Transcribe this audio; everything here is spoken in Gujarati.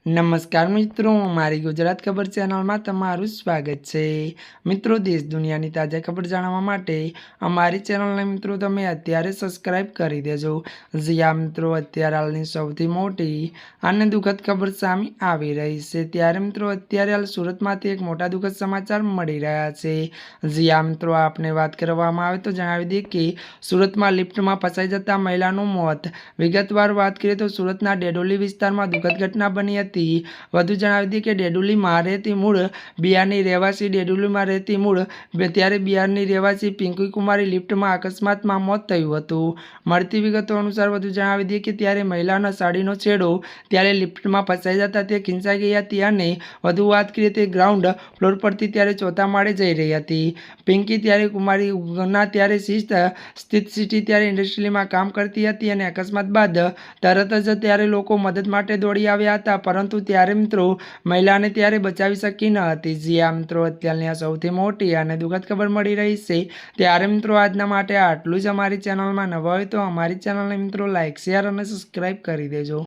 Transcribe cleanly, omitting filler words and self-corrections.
નમસ્કાર મિત્રો, મારી ગુજરાત ખબર ચેનલમાં તમારું સ્વાગત છે। મિત્રો, દેશ દુનિયાની તાજા ખબર જાણવા માટે અમારી ચેનલને મિત્રો તમે અત્યારે સબસ્ક્રાઇબ કરી દેજો। જ્યાં મિત્રો અત્યારે હાલની સૌથી મોટી અને દુઃખદ ખબર સામે આવી રહી છે, ત્યારે મિત્રો અત્યારે હાલ સુરતમાંથી એક મોટા દુઃખદ સમાચાર મળી રહ્યા છે। જ્યાં મિત્રો આપને વાત કરવામાં આવે તો જણાવી દઈએ કે સુરતમાં લિફ્ટમાં ફસાઈ જતા મહિલાનું મોત। વિગતવાર વાત કરીએ તો સુરતના ડેડોલી વિસ્તારમાં દુઃખદ ઘટના બની હતી। વધુ જણાવી દઈએ કે ડેડોલીમાં રહેતી મૂળ બિહારની રહેવાસી ડેડોલીમાં રહેતી મૂળ ત્યારે બિહારની રહેવાસી પિંકી કુમારી લિફ્ટમાં અકસ્માતમાં મોત થયું હતું। મળતી વિગતો અનુસાર વધુ જણાવી દઈએ કે ત્યારે મહિલાના સાડીનો છેડો ત્યારે લિફ્ટમાં ફસાઈ જતા તે ખીંચાઈ ગઈ હતી અને વધુ વાત કરીએ તે ગ્રાઉન્ડ ફ્લોર પરથી ત્યારે ચોથા માળે જઈ રહી હતી। પિંકી ત્યારે કુમારીના ત્યારે સ્થિત સિટી ત્યારે ઇન્ડસ્ટ્રીમાં કામ કરતી હતી અને અકસ્માત બાદ તરત જ ત્યારે લોકો મદદ માટે દોડી આવ્યા હતા, પરંતુ ત્યારે મિત્રો મહિલાને ત્યારે બચાવી શકી ન હતી। જ્યાં મિત્રો અત્યારની આ સૌથી મોટી અને દુઃખદ ખબર મળી રહી છે, ત્યારે મિત્રો આજના માટે આટલું જ। અમારી ચેનલમાં નવા હોય તો અમારી ચેનલને મિત્રો લાઇક, શેર અને સબસ્ક્રાઇબ કરી દેજો।